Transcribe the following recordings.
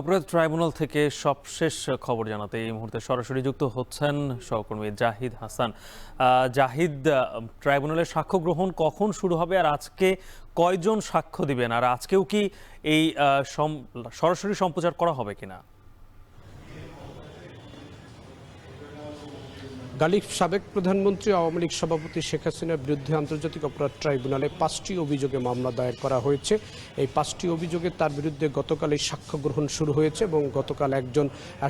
অপরাধ ট্রাইব্যুনাল থেকে সবশেষ খবর জানাতে এই মুহূর্তে সরাসরি যুক্ত হচ্ছেন সহকর্মী জাহিদ হাসান। জাহিদ, ট্রাইব্যুনালের সাক্ষ্য গ্রহণ কখন শুরু হবে আর আজকে কয়জন সাক্ষ্য দিবেন, আর আজকেও কি এই সরাসরি সম্প্রচার করা হবে কিনা? গালিব সাবেক প্রধানমন্ত্রী আওয়ামী লীগ সভাপতি শেখ হাসিনার বিরুদ্ধে আন্তর্জাতিক অপরাধ ট্রাইব্যুনালে 5টি অভিযোগে মামলা দায়ের করা হয়েছে। এই 5টি অভিযোগে তার বিরুদ্ধে গতকালই সাক্ষ্য গ্রহণ শুরু হয়েছে এবং গতকাল একজন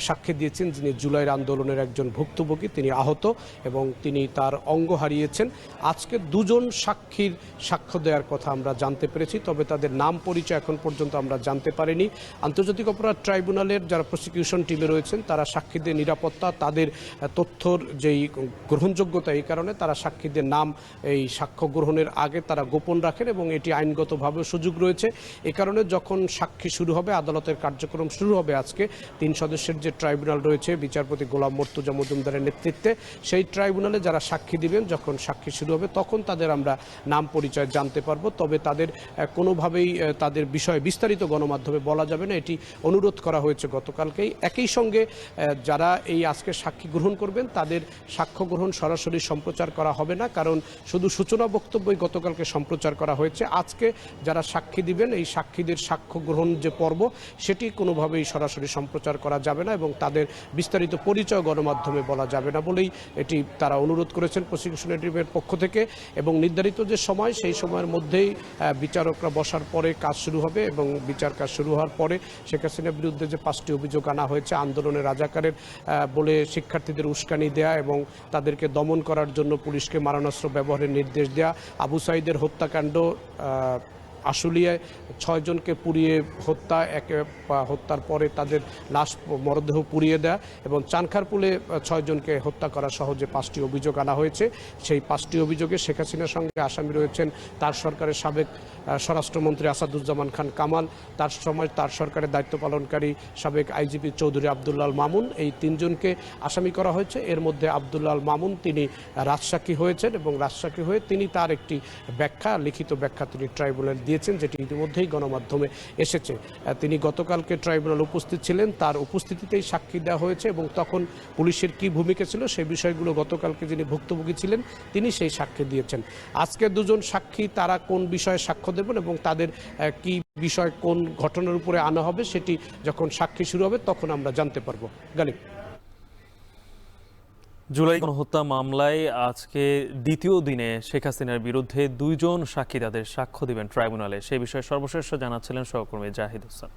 সাক্ষী দিয়েছেন যিনি জুলাইয়ের আন্দোলনের একজন ভুক্তভোগী, তিনি আহত এবং তিনি তার অঙ্গ হারিয়েছেন। আজকে দুজন সাক্ষীর সাক্ষ্য দেওয়ার কথা আমরা জানতে পেরেছি, তবে তাদের নাম পরিচয় এখন পর্যন্ত আমরা জানতে পারিনি। আন্তর্জাতিক অপরাধ ট্রাইব্যুনালের যারা প্রসিকিউশন টিমে রয়েছেন তারা সাক্ষীদের নিরাপত্তা, তাদের তথ্যর যেই গ্রহণযোগ্যতা, এই কারণে তারা সাক্ষীদের নাম এই সাক্ষ্য গ্রহণের আগে তারা গোপন রাখেন এবং এটি আইনগতভাবে সুযোগ রয়েছে। এ কারণে যখন সাক্ষী শুরু হবে, আদালতের কার্যক্রম শুরু হবে আজকে 3 সদস্যের যে ট্রাইব্যুনাল রয়েছে বিচারপতি গোলাম মর্তুজা মজুমদারের নেতৃত্বে, সেই ট্রাইব্যুনালে যারা সাক্ষী দিবেন যখন সাক্ষী শুরু হবে তখন তাদের আমরা নাম পরিচয় জানতে পারবো। তবে তাদের কোনোভাবেই তাদের বিষয়ে বিস্তারিত গণমাধ্যমে বলা যাবে না, এটি অনুরোধ করা হয়েছে গতকালকেই। একই সঙ্গে যারা এই আজকে সাক্ষী গ্রহণ করবেন তাদের সাক্ষ্য গ্রহণ সরাসরি সম্প্রচার করা হবে না, কারণ শুধু সূচনা বক্তব্যই গতকালকে সম্প্রচার করা হয়েছে। আজকে যারা সাক্ষী দিবেন এই সাক্ষীদের সাক্ষ্য গ্রহণ যে পর্ব সেটি কোনোভাবেই সরাসরি সম্প্রচার করা যাবে না এবং তাদের বিস্তারিত পরিচয় গণমাধ্যমে বলা যাবে না বলেই এটি তারা অনুরোধ করেছেন প্রসিকিউশনারি টিমের পক্ষ থেকে। এবং নির্ধারিত যে সময়, সেই সময়ের মধ্যেই বিচারকরা বসার পরে কাজ শুরু হবে এবং বিচার কাজ শুরু হওয়ার পরে শেখ হাসিনার বিরুদ্ধে যে 5টি অভিযোগ আনা হয়েছে, আন্দোলনের রাজাকারের বলে শিক্ষার্থীদের উস্কানি দেয়া এবং তাদেরকে দমন করার জন্য পুলিশকে মারণাস্ত্র ব্যবহারের নির্দেশ দেয়া, আবু সাঈদের হত্যাকাণ্ড, আশুলিয়ায় 6 জনকে পুড়িয়ে হত্যা, হত্যার পরে তাদের লাশ মরদেহ পুড়িয়ে দেয়া এবং চানখারপুলে 6 জনকে হত্যা করা সহ যে 5টি অভিযোগ আনা হয়েছে, সেই 5টি অভিযোগে শেখ হাসিনার সঙ্গে আসামি রয়েছেন তার সরকারের সাবেক স্বরাষ্ট্রমন্ত্রী আসাদুজ্জামান খান কামাল, তার সময় তার সরকারের দায়িত্ব পালনকারী সাবেক আইজিপি চৌধুরী আবদুল্লাল মামুন, এই 3 জনকে আসামি করা হয়েছে। এর মধ্যে আবদুল্লাল মামুন তিনি রাজসাক্ষী হয়েছেন এবং রাজসাক্ষী হয়ে তিনি তার একটি ব্যাখ্যা, লিখিত ব্যাখ্যা তিনি ট্রাইব্যুনালে দিয়েছেন, যেটি ইতিমধ্যেই গণমাধ্যমে এসেছে। তিনি গতকালকে ট্রাইব্যুনাল উপস্থিত ছিলেন, তার উপস্থিতিতেই সাক্ষী দেওয়া হয়েছে এবং তখন পুলিশের কি ভূমিকা ছিল সেই বিষয়গুলো গতকালকে যিনি ভুক্তভোগী ছিলেন তিনি সেই সাক্ষী দিয়েছেন। আজকে দুজন সাক্ষী তারা কোন বিষয়ে সাক্ষ্য দেবেন এবং তাদের কি বিষয় কোন ঘটনার উপরে আনা হবে সেটি যখন সাক্ষী শুরু হবে তখন আমরা জানতে পারবো। গালিব, জুলাই গণহত্যা মামলায় আজকে দ্বিতীয় দিনে শেখ হাসিনার বিরুদ্ধে 2 জন সাক্ষী তাদের সাক্ষ্য দিবেন ট্রাইব্যুনালে। সেই বিষয়ে সর্বশেষ জানাচ্ছিলেন সহকর্মী জাহিদ হাসান।